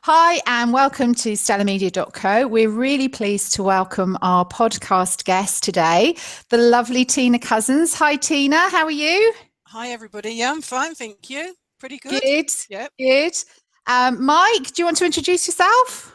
Hi, and welcome to StellaMedia.co. We're really pleased to welcome our podcast guest today, the lovely Teena Cozens. Hi, Teena. How are you? Hi, everybody. Yeah, I'm fine. Thank you. Pretty good. Good. Yep. Good. Mike, do you want to introduce yourself?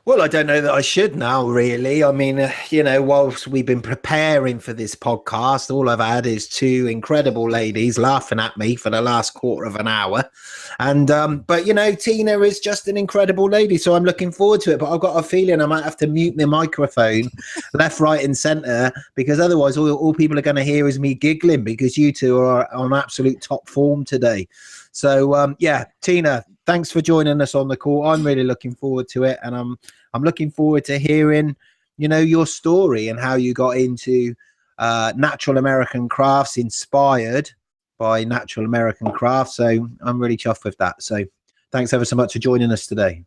Well, I don't know that I should now, really. I mean, whilst we've been preparing for this podcast, all I've had is two incredible ladies laughing at me for the last quarter of an hour. And, but, Teena is just an incredible lady. So I'm looking forward to it. But I've got a feeling I might have to mute my microphone left, right, and centre, because otherwise all people are going to hear is me giggling, because you two are on absolute top form today. So, Teena, thanks for joining us on the call. I'm really looking forward to it. And I'm looking forward to hearing, your story and how you got into natural American crafts, inspired by natural American crafts. So I'm really chuffed with that. So thanks ever so much for joining us today.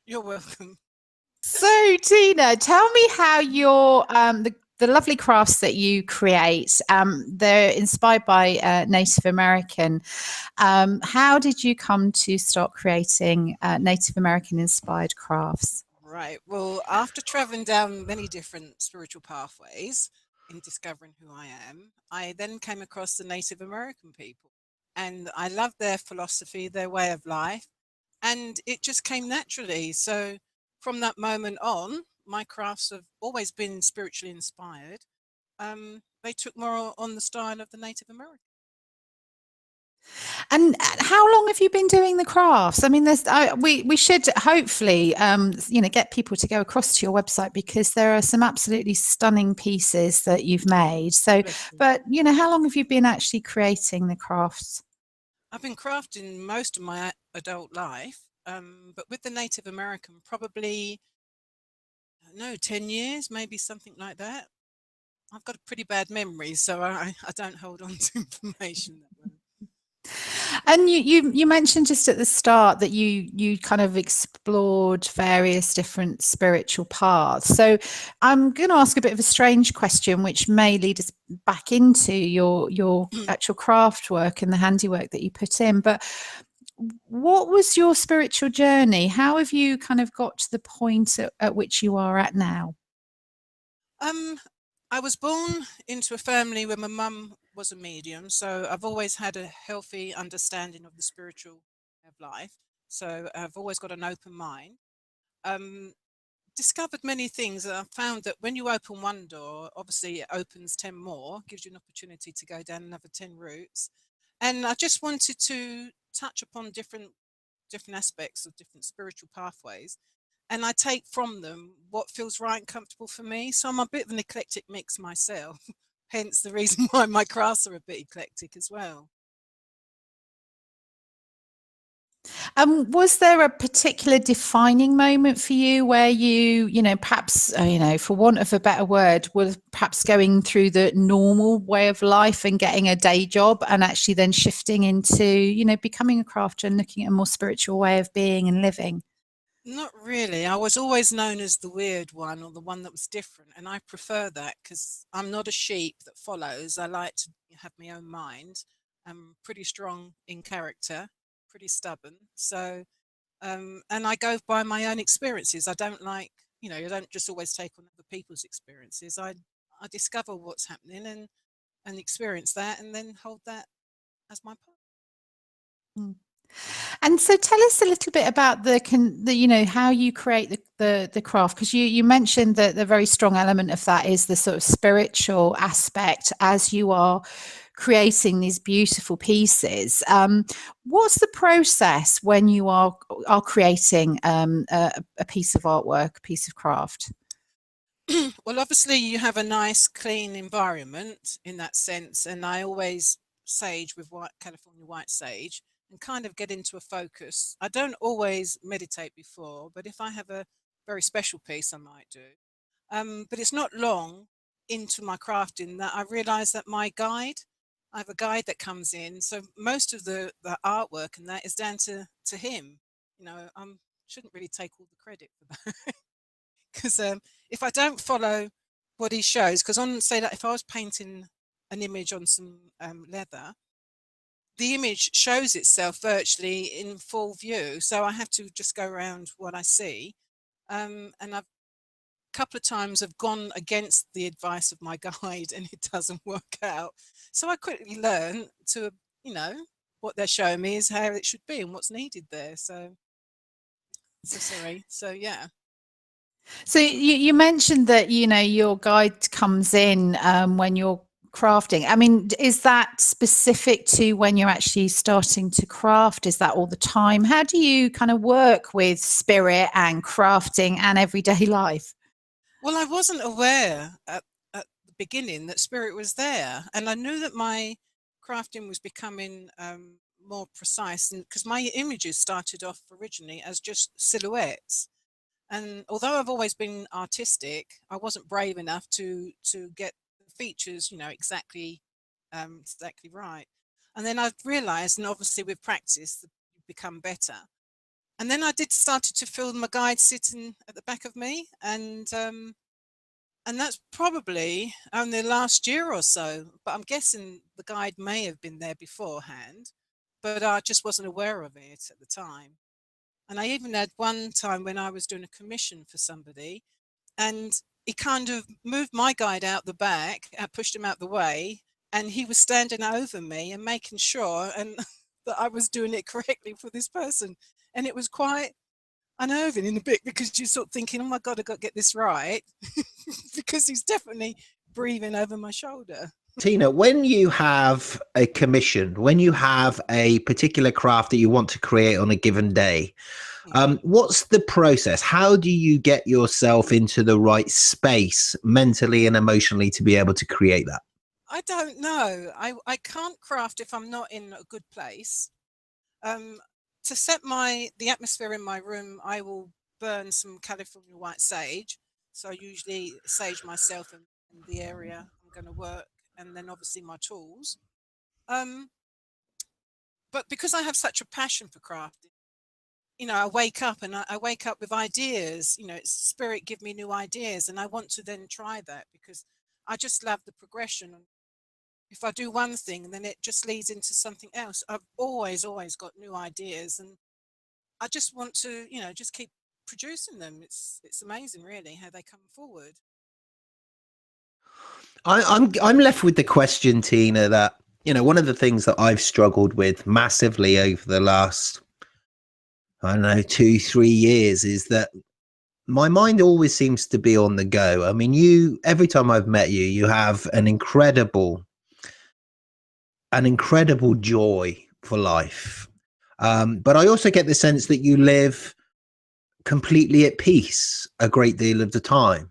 You're welcome. So, Teena, tell me how your the lovely crafts that you create, they're inspired by Native American. How did you come to start creating Native American inspired crafts? Right. Well, after traveling down many different spiritual pathways in discovering who I am, I then came across the Native American people. And I loved their philosophy, their way of life. And it just came naturally. So from that moment on, my crafts have always been spiritually inspired. They took more on the style of the Native American. And how long have you been doing the crafts? I mean, we should hopefully get people to go across to your website, because there are some absolutely stunning pieces that you've made. So, but how long have you been actually creating the crafts? I've been crafting most of my adult life, but with the Native American, probably 10 years, maybe something like that. I've got a pretty bad memory, so I don't hold on to information that well. And you mentioned just at the start that you kind of explored various different spiritual paths. So I'm going to ask a bit of a strange question, which may lead us back into your actual craft work and the handiwork that you put in. But what was your spiritual journey? How have you kind of got to the point at which you are at now? I was born into a family where my mum was a medium, so I've always had a healthy understanding of the spiritual of life. So I've always got an open mind. Discovered many things. I found that when you open one door, obviously it opens 10 more, gives you an opportunity to go down another 10 routes. And I just wanted to touch upon different aspects of different spiritual pathways, and I take from them what feels right and comfortable for me. So I'm a bit of an eclectic mix myself, hence the reason why my crafts are a bit eclectic as well. Was there a particular defining moment for you where you perhaps, for want of a better word, was perhaps going through the normal way of life and getting a day job, and actually then shifting into, becoming a crafter and looking at a more spiritual way of being and living? Not really. I was always known as the weird one, or the one that was different. And I prefer that because I'm not a sheep that follows. I like to have my own mind. I'm pretty strong in character, pretty stubborn. So, and I go by my own experiences. I don't like, I don't just always take on other people's experiences. I discover what's happening and experience that, and then hold that as my part. Mm. And so tell us a little bit about the how you create the craft, because you mentioned that the very strong element of that is the sort of spiritual aspect as you are creating these beautiful pieces. What's the process when you are creating a piece of artwork, a piece of craft? Well, obviously you have a nice clean environment in that sense, and I always sage with California white sage and kind of get into a focus. I don't always meditate before, but if I have a very special piece, I might do. But it's not long into my crafting that I realize that I have a guide that comes in. So most of the artwork and that is down to him. I shouldn't really take all the credit for that. Because if I don't follow what he shows, because say that if I was painting an image on some leather, the image shows itself virtually in full view. So I have to just go around what I see. And I've a couple of times have gone against the advice of my guide and it doesn't work out. So I quickly learn to, what they're showing me is how it should be and what's needed there. So sorry. So yeah. So you mentioned that, your guide comes in when you're crafting. I mean, is that specific to when you're actually starting to craft? Is that all the time? How do you kind of work with spirit and crafting and everyday life? Well, I wasn't aware at the beginning that spirit was there. And I knew that my crafting was becoming more precise, and because my images started off originally as just silhouettes. And although I've always been artistic, I wasn't brave enough to get the features, exactly right. And then I realized, and obviously with practice, you become better. And then I did started to feel my guide sitting at the back of me, and that's probably only the last year or so. But I'm guessing the guide may have been there beforehand, but I just wasn't aware of it at the time. And I even had one time when I was doing a commission for somebody, and he kind of moved my guide out the back, I pushed him out the way, and he was standing over me and making sure and that I was doing it correctly for this person. And it was quite unnerving in a bit because you're sort of thinking, oh my God, I've got to get this right because he's definitely breathing over my shoulder. Teena, when you have a commission, when you have a particular craft that you want to create on a given day, what's the process? How do you get yourself into the right space mentally and emotionally to be able to create that? I don't know. I can't craft if I'm not in a good place. To set the atmosphere in my room, I will burn some California white sage. So I usually sage myself in the area I'm going to work, and then obviously my tools. But because I have such a passion for crafting, I wake up and I wake up with ideas. It's spirit give me new ideas, and I want to then try that because I just love the progression. If I do one thing, then it just leads into something else. I've always got new ideas, and I just want to, just keep producing them. It's amazing, really, how they come forward. I'm left with the question, Teena, that one of the things that I've struggled with massively over the last, I don't know, 2-3 years is that my mind always seems to be on the go. I mean, every time I've met you, you have an incredible joy for life. But I also get the sense that you live completely at peace a great deal of the time.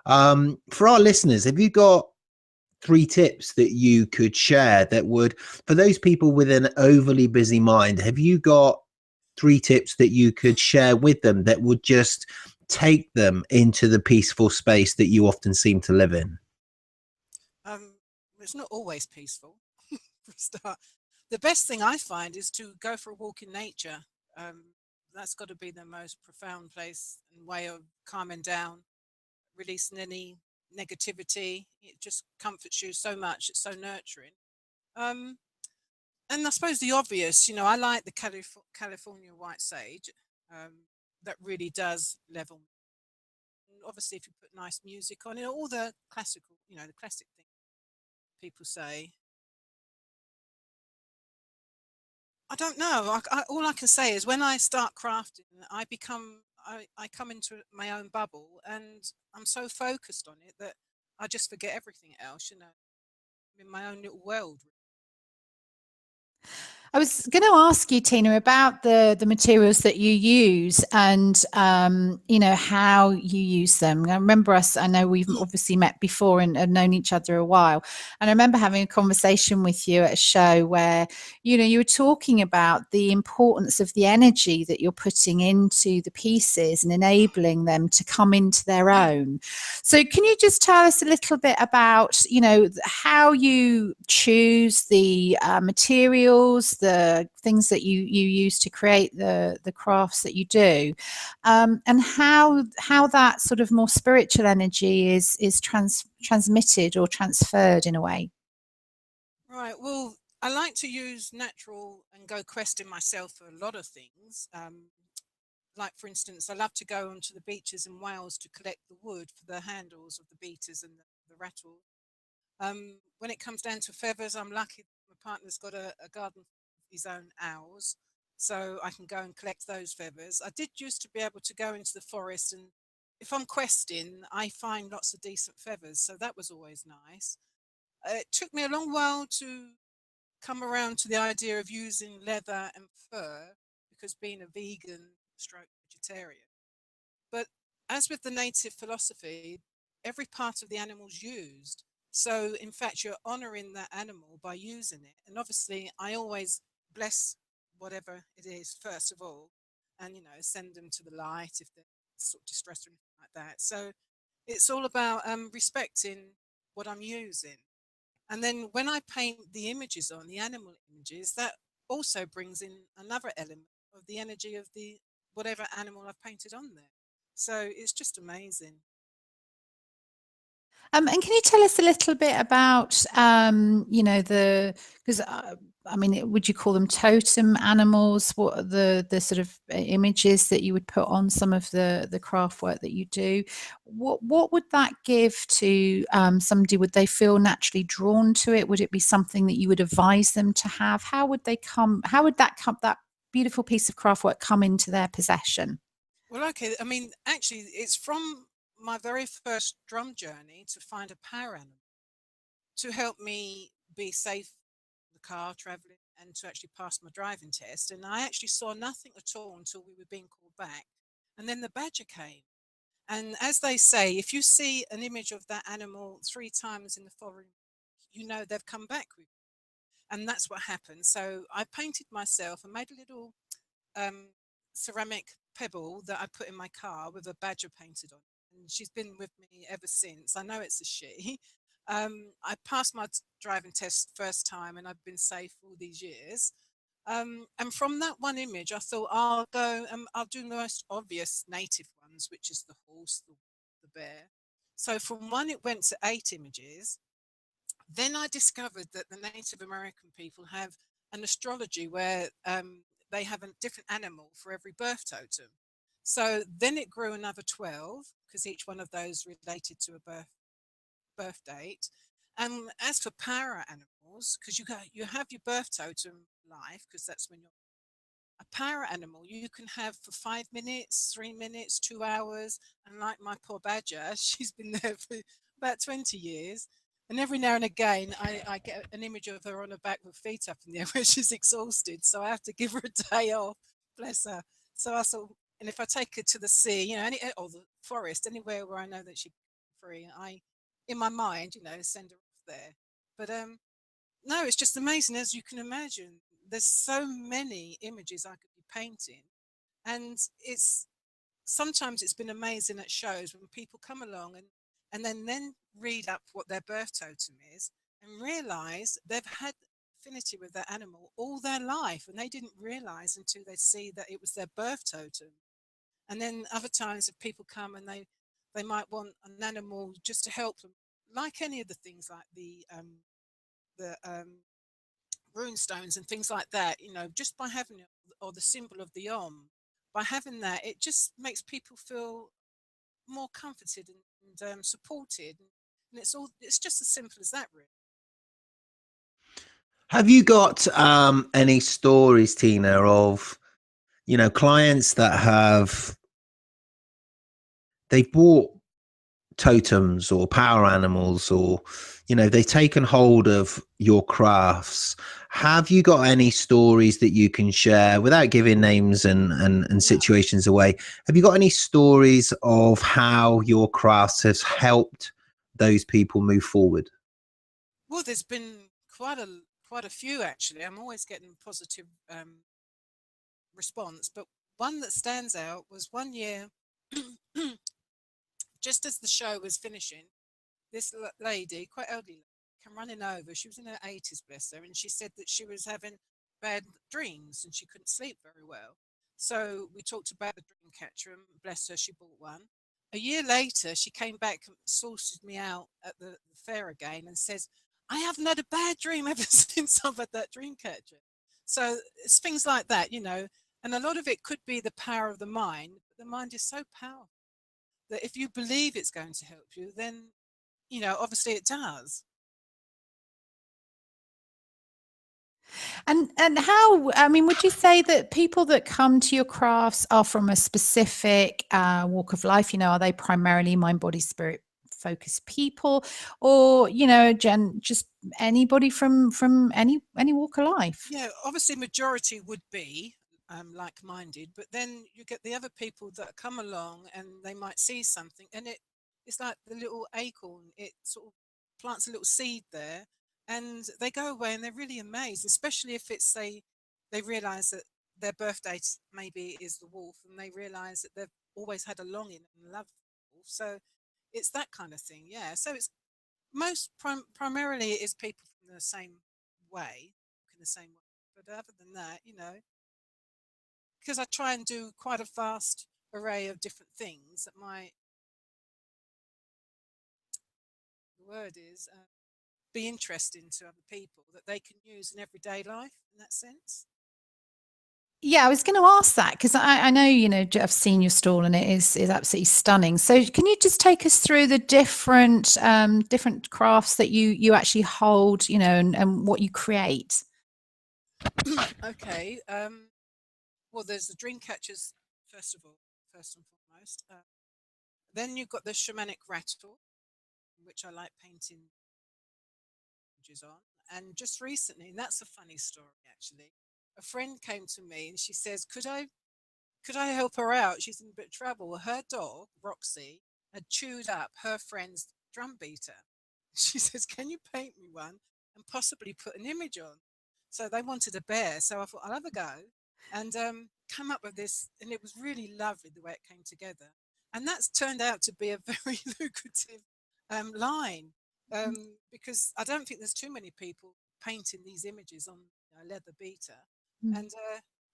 For our listeners, have you got 3 tips that you could share that would, for those people with an overly busy mind, have you got 3 tips that you could share with them that would just take them into the peaceful space that you often seem to live in? It's not always peaceful. For a start, the best thing I find is to go for a walk in nature. That's got to be the most profound place and way of calming down, releasing any negativity. It just comforts you so much. It's so nurturing. And I suppose the obvious, I like the California white sage. That really does level. And obviously, if you put nice music on it, all the classical, the classic thing people say. I don't know. All I can say is when I start crafting, I come into my own bubble, and I'm so focused on it that I just forget everything else. I'm in my own little world. I was going to ask you, Teena, about the materials that you use and, how you use them. I know we've obviously met before and known each other a while. And I remember having a conversation with you at a show where, you were talking about the importance of the energy that you're putting into the pieces and enabling them to come into their own. So can you just tell us a little bit about, how you choose the materials, the things that you use to create the crafts that you do, and how that sort of more spiritual energy is transmitted or transferred in a way? Right. Well, I like to use natural and go questing myself for a lot of things. Like, for instance, I love to go onto the beaches in Wales to collect the wood for the handles of the beaters and the rattle. When it comes down to feathers, I'm lucky my partner's got a garden of his own owls, so I can go and collect those feathers. I did used to be able to go into the forest, and if I'm questing, I find lots of decent feathers, so that was always nice. It took me a long while to come around to the idea of using leather and fur because being a vegan stroke vegetarian. But as with the native philosophy, every part of the animal's used. So, in fact, you're honoring that animal by using it. And obviously, I always bless whatever it is, first of all, and, send them to the light if they're sort of distressed or anything like that. So, it's all about respecting what I'm using. And then when I paint the images on, the animal images, that also brings in another element of the energy of the whatever animal I've painted on there. So it's just amazing. And can you tell us a little bit about, because I mean, would you call them totem animals? What are the sort of images that you would put on some of the craft work that you do? What would that give to somebody? Would they feel naturally drawn to it? Would it be something that you would advise them to have? How would they come? How would that beautiful piece of craft work come into their possession? Well, okay. I mean, actually, it's from my very first drum journey to find a power animal to help me be safe in the car traveling and to actually pass my driving test. And I actually saw nothing at all until we were being called back. And then the badger came. And as they say, if you see an image of that animal 3 times in the following, they've come back with you. And that's what happened. So I painted myself and made a little um, ceramic pebble that I put in my car with a badger painted on. And she's been with me ever since. I know it's a she. I passed my driving test first time and I've been safe all these years. And from that one image, I thought I'll go and I'll do the most obvious native ones, which is the horse, the bear. So from one, it went to 8 images. Then I discovered that the Native American people have an astrology where they have a different animal for every birth totem. So then it grew another 12 because each one of those related to a birth date. And as for para animals, because you have your birth totem life, because that's when you're a para animal you can have for 5 minutes, 3 minutes, 2 hours. And like my poor badger, she's been there for about 20 years. And every now and again, I get an image of her on her back with feet up in the air where she's exhausted. So I have to give her a day off, bless her. So I thought, and if I take her to the sea, or the forest, anywhere where I know that she's free, in my mind, send her off there. But no, it's just amazing, as you can imagine. There's so many images I could be painting, and sometimes it's been amazing at shows when people come along and then read up what their birth totem is and realize they've had affinity with that animal all their life, and they didn't realize until they see that it was their birth totem. And then other times, if people come and they might want an animal just to help them, like any of the things like the rune stones and things like that, just by having it, or the symbol of the by having that, it just makes people feel more comforted and supported. And it's just as simple as that, really. Have you got any stories, Tina, of clients that they've bought totems or power animals, or they've taken hold of your crafts? Have you got any stories that you can share without giving names and situations away? Have you got any stories of how your crafts has helped those people move forward? Well, there's been quite a few, actually. I'm always getting positive response, but one that stands out was one year, just as the show was finishing, this lady, quite elderly, came running over. She was in her 80s, bless her, and she said that she was having bad dreams and she couldn't sleep very well. So we talked about the dream catcher, and bless her, she bought one. A year later, she came back and sorted me out at the fair again and says, I haven't had a bad dream ever since I've had that dream catcher. So it's things like that, and a lot of it could be the power of the mind. But the mind is so powerful that if you believe it's going to help you, then, obviously it does. And how, I mean, would you say that people that come to your crafts are from a specific walk of life? Are they primarily mind, body, spirit focused people, or just anybody from any walk of life? Yeah, obviously majority would be like-minded, but then you get the other people that come along and they might see something, and it's like the little acorn. It sort of plants a little seed there, and they go away and they're really amazed, especially if it's they realize that their birthday maybe is the wolf, and they realize that they've always had a longing and love for the wolf. So it's that kind of thing. Yeah. So it's primarily it is people from the same way, in the same way. But other than that, because I try and do quite a vast array of different things that the word is, be interesting to other people that they can use in everyday life in that sense. Yeah, I was going to ask that because I know, I've seen your stall and it is absolutely stunning. So can you just take us through the different crafts that you actually hold, and what you create? Okay. Well, there's the dream catchers, first of all, first and foremost. Then you've got the shamanic rattle, which I like painting images on. And just recently, and that's a funny story actually, a friend came to me and she says, could I help her out? She's in a bit of trouble. Her dog, Roxy, had chewed up her friend's drum beater. She says, can you paint me one and possibly put an image on? So they wanted a bear. So I thought, I'll have a go and come up with this. And it was really lovely the way it came together. And that's turned out to be a very lucrative line, because I don't think there's too many people painting these images on a leather beater. Mm. And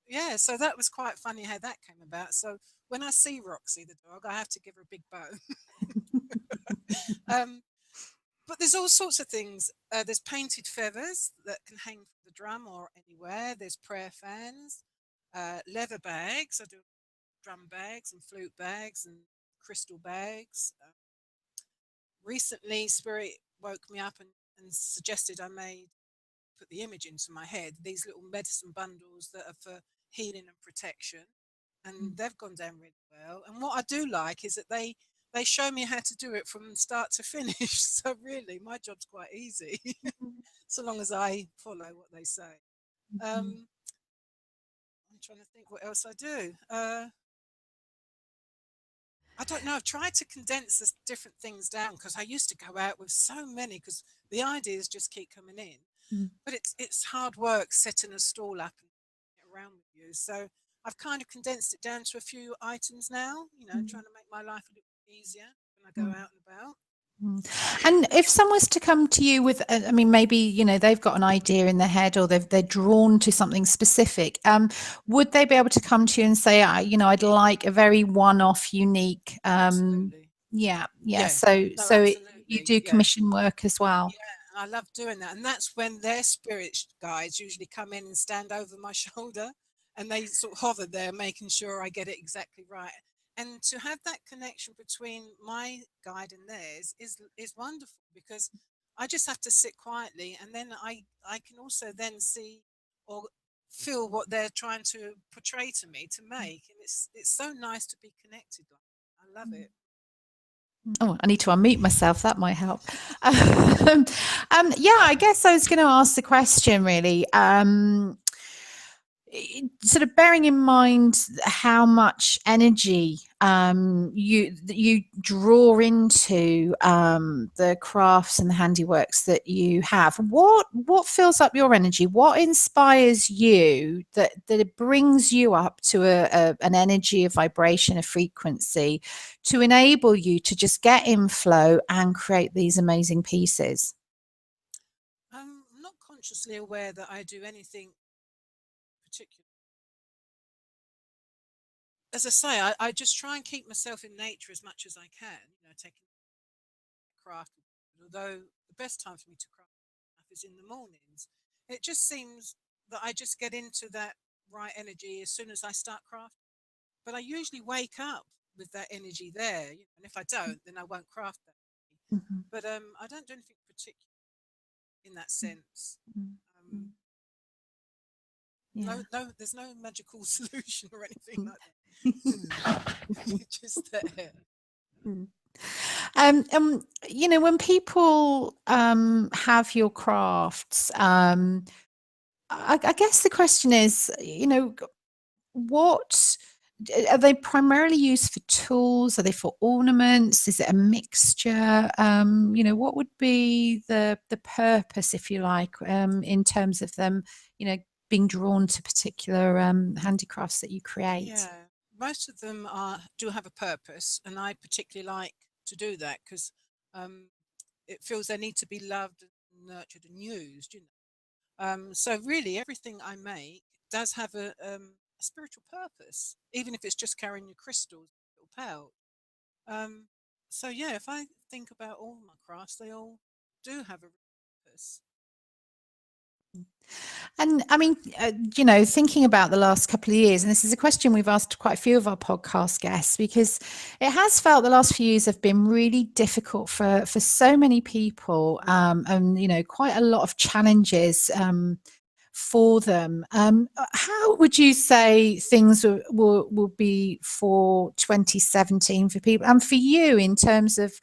yeah, so that was quite funny how that came about. So when I see Roxy the dog, I have to give her a big bow. um, but there's all sorts of things. There's painted feathers that can hang from the drum or anywhere. There's prayer fans, leather bags. I do drum bags and flute bags and crystal bags. Recently, Spirit woke me up and suggested I made put the image into my head, these little medicine bundles that are for healing and protection. And they've gone down really well. And what I do like is that they show me how to do it from start to finish. So really, my job's quite easy, so long as I follow what they say. I'm trying to think what else I do. I don't know. I've tried to condense the different things down because I used to go out with so many because the ideas just keep coming in. Mm. But it's hard work setting a stall up and get around with you. So I've kind of condensed it down to a few items now, trying to make my life a little easier when I go out and about. And if someone was to come to you with, I mean, maybe, they've got an idea in their head or they're drawn to something specific, would they be able to come to you and say, I'd like a very one-off, unique, Absolutely. yeah. Yeah. No, So you absolutely. do Yeah. commission work as well. Yeah, I love doing that. And that's when their spirit guides usually come in and stand over my shoulder and they sort of hover there, making sure I get it exactly right. And to have that connection between my guide and theirs is wonderful because I just have to sit quietly and then I can also then see or feel what they're trying to portray to me to make. And it's so nice to be connected. I love it. Oh, I need to unmute myself. That might help. Yeah, I guess I was going to ask the question really. Sort of bearing in mind how much energy you draw into the crafts and the handiworks that you have, what fills up your energy? What inspires you that it brings you up to an energy, a vibration, a frequency to enable you to just get in flow and create these amazing pieces? I'm not consciously aware that I do anything particular. As I say, I just try and keep myself in nature as much as I can, taking craft. Although the best time for me to craft is in the mornings. It just seems that I just get into that right energy as soon as I start crafting. But I usually wake up with that energy there, and if I don't, then I won't craft that. Mhm. But I don't do anything particular in that sense. Um, Mm. Yeah. no, there's no magical solution or anything like that. It's just there. Mm. When people have your crafts, I guess the question is, what are they primarily used for tools? Are they for ornaments? Is it a mixture? What would be the purpose, if you like, in terms of them, being drawn to particular handicrafts that you create? Yeah, most of them do have a purpose, and I particularly like to do that because um, it feels they need to be loved, and nurtured, and used. So really, everything I make does have a spiritual purpose, even if it's just carrying your crystals, little pouch. Um, so yeah, if I think about all my crafts, they all do have a purpose. And I mean, thinking about the last couple of years, and this is a question we've asked quite a few of our podcast guests, because it has felt the last few years have been really difficult for so many people, and quite a lot of challenges for them. How would you say things will be for 2017 for people and for you in terms of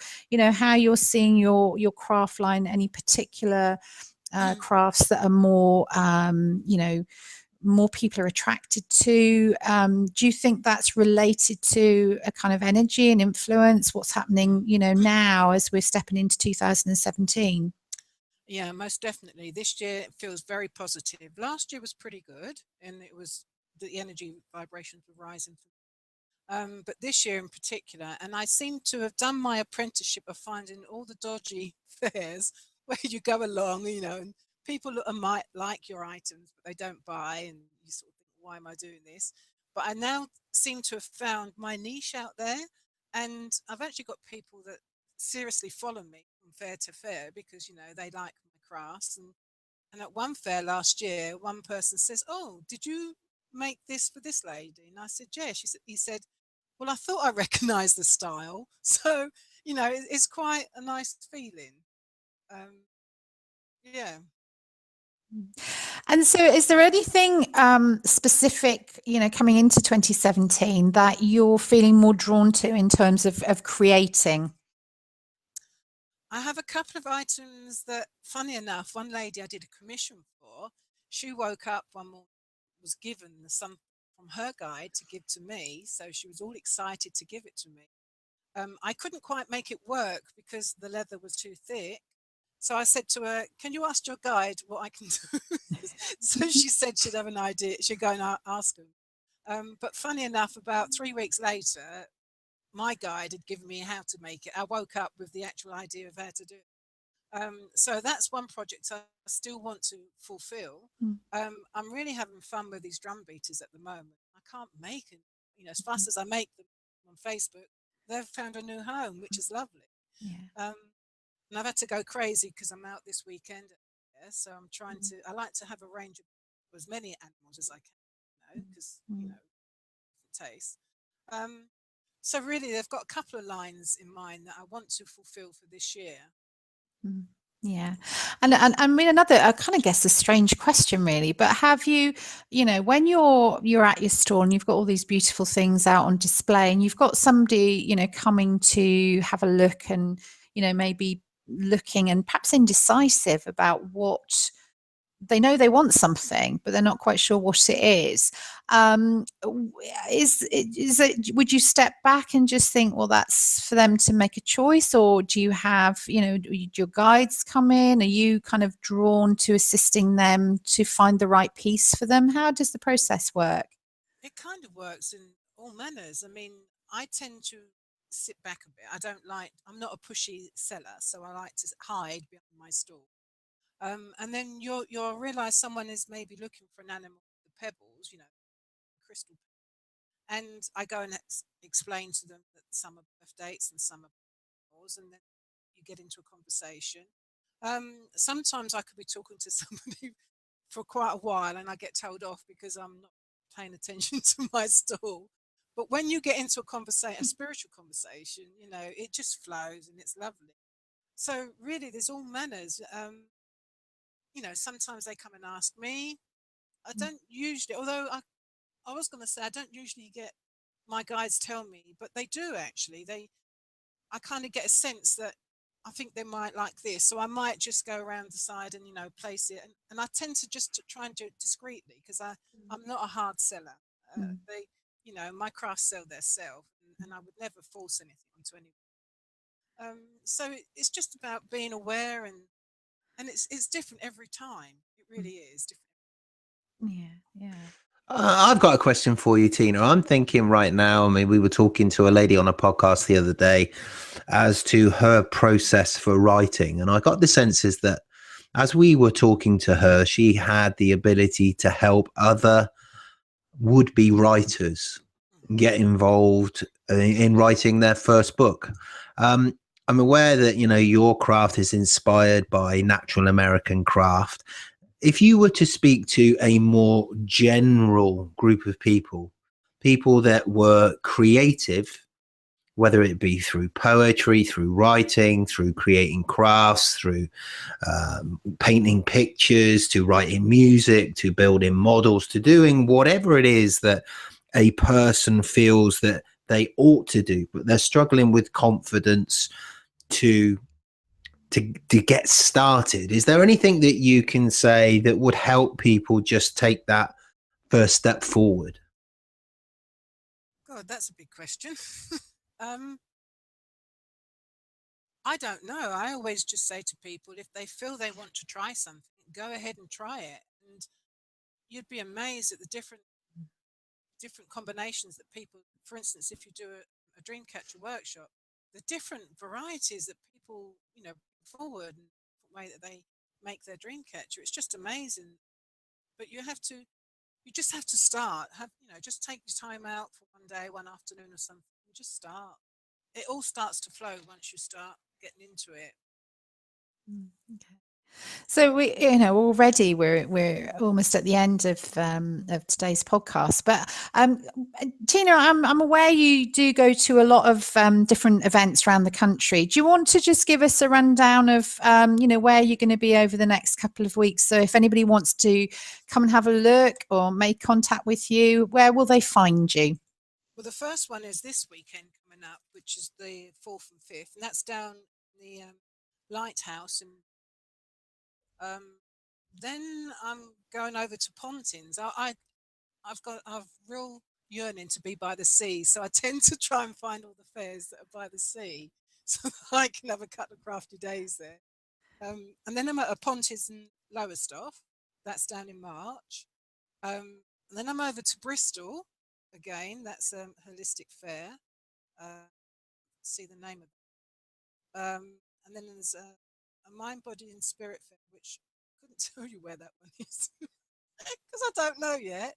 how you're seeing your craft line, any particular crafts that are more more people are attracted to? Do you think that's related to a kind of energy and influence, what's happening now as we're stepping into 2017? Yeah, most definitely. This year feels very positive. Last year was pretty good, and it was the energy vibrations were rising. But this year in particular, and I seem to have done my apprenticeship of finding all the dodgy fairs where you go along, and people might like your items, but they don't buy, and you sort of think, why am I doing this? But I now seem to have found my niche out there, and I've actually got people that seriously follow me from fair to fair because they like my crafts. And at one fair last year, one person says, "Oh, did you make this for this lady?" And I said, "Yeah." He said, "Well, I thought I recognized the style." So, it's quite a nice feeling. Um, yeah. And so is there anything specific, coming into 2017 that you're feeling more drawn to in terms of creating? I have a couple of items that, funny enough, one lady I did a commission for, she woke up one morning, was given some from her guide to give to me. So she was all excited to give it to me. I couldn't quite make it work because the leather was too thick. So I said to her, "Can you ask your guide what I can do?" So she said she'd have an idea. She'd go and ask him. But funny enough, about 3 weeks later, my guide had given me how to make it. I woke up with the actual idea of how to do it. So that's one project I still want to fulfill. Mm. I'm really having fun with these drum beaters at the moment. I can't make it, as fast as I make them on Facebook, they've found a new home, which is lovely. Yeah. Um, and I've had to go crazy because I'm out this weekend. Yeah, so I'm trying to. I like to have a range of as many animals as I can, because taste. Um, so really, they've got a couple of lines in mind that I want to fulfill for this year. Mm. Yeah. And I mean, I kind of guess a strange question really, but have you, when you're at your store and you've got all these beautiful things out on display and you've got somebody, coming to have a look and, maybe looking and perhaps indecisive about what they know they want something, but they're not quite sure what it is. Is it? Would you step back and just think, well, that's for them to make a choice, or do you have, do your guides come in? Are you kind of drawn to assisting them to find the right piece for them? How does the process work? It kind of works in all manners. I mean, I tend to sit back a bit. I'm not a pushy seller, so I like to hide behind my stall. And then you'll realize someone is maybe looking for an animal with the pebbles, crystal. And I go and explain to them that some are birth dates and some are pebbles, and then you get into a conversation. Sometimes I could be talking to somebody for quite a while and I get told off because I'm not paying attention to my stall. But when you get into a spiritual conversation, you know, it just flows and it's lovely. So really, there's all manners. You know, sometimes they come and ask me. I don't usually, although I was going to say I don't usually get my guides tell me, but they do actually. I kind of get a sense that I think they might like this, so I might just go around the side and, you know, place it. And I tend to just to try and do it discreetly because I'm not a hard seller. They, you know, my crafts sell themselves, and I would never force anything onto anyone. So it's just about being aware, and it's different every time. It really is different. Yeah, yeah. I've got a question for you, Teena. I'm thinking right now, I mean, we were talking to a lady on a podcast the other day as to her process for writing. And I got the sense is that as we were talking to her, she had the ability to help other would-be writers get involved in writing their first book. I'm aware that, you know, your craft is inspired by natural American craft. If you were to speak to a more general group of people, people that were creative, whether it be through poetry, through writing, through creating crafts, through painting pictures, to writing music, to building models, to doing whatever it is that a person feels that they ought to do, but they're struggling with confidence to get started. Is there anything that you can say that would help people just take that first step forward? God, that's a big question. um, I don't know. I always just say to people, if they feel they want to try something, go ahead and try it. And you'd be amazed at the different combinations that people, for instance, if you do a dream catcher workshop, the different varieties that people, you know, forward and the way that they make their dream catcher. It's just amazing. But you just have to start. You know, just take your time out for one day, one afternoon or something. And just start. It all starts to flow once you start getting into it. Okay. So we, you know, already we're almost at the end of today's podcast. But Teena, I'm aware you do go to a lot of different events around the country. Do you want to just give us a rundown of you know, where you're going to be over the next couple of weeks? So if anybody wants to come and have a look or make contact with you, where will they find you? Well, the first one is this weekend coming up, which is the 4th and 5th, and that's down the lighthouse. And then I'm going over to Pontins. I've real yearning to be by the sea, so I tend to try and find all the fairs that are by the sea, so that I can have a couple of crafty days there. And then I'm at a Pontins in Lowestoft. That's down in March. And then I'm over to Bristol again. That's a holistic fair. See the name of it. And then there's a mind, body, and spirit fair, which I couldn't tell you where that one is because I don't know yet.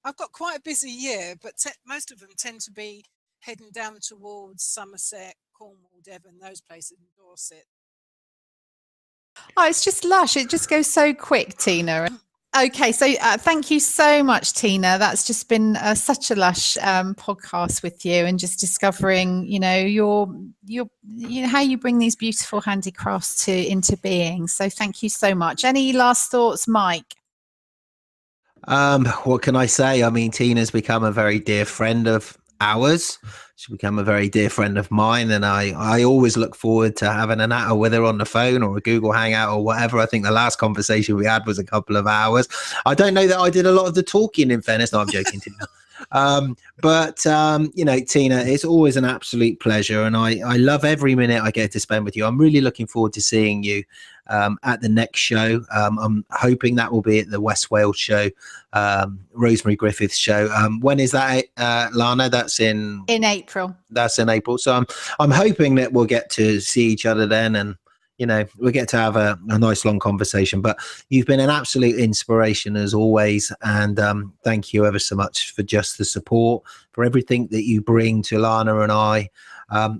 I've got quite a busy year, but most of them tend to be heading down towards Somerset, Cornwall, Devon, those places, in Dorset. Oh, it's just lush. It just goes so quick, Teena. Okay, so thank you so much, Teena. That's just been such a lush podcast with you, and just discovering, you know, you know, how you bring these beautiful handicrafts into being. So thank you so much. Any last thoughts, Mike? What can I say? I mean, Teena's become a very dear friend of ours. She's become a very dear friend of mine, and I always look forward to having an hour with her on the phone or a Google Hangout or whatever. I think the last conversation we had was a couple of hours. I don't know that I did a lot of the talking, in fairness. No, I'm joking, Teena. But you know, Teena, it's always an absolute pleasure, and I love every minute I get to spend with you. I'm really looking forward to seeing you at the next show. I'm hoping that will be at the West Wales show, Rosemary Griffith's show. When is that, Lana? That's in April. That's in April. So I'm hoping that we'll get to see each other then, and you know, we'll get to have a nice long conversation. But you've been an absolute inspiration as always, and thank you ever so much for just the support, for everything that you bring to Lana and I.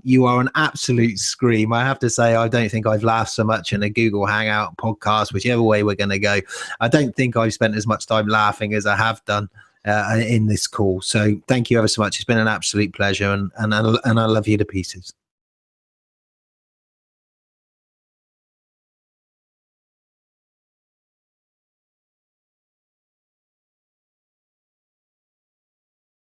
You are an absolute scream. I have to say, I don't think I've laughed so much in a Google Hangout podcast, whichever way we're going to go. I don't think I've spent as much time laughing as I have done in this call. So thank you ever so much. It's been an absolute pleasure, and I love you to pieces.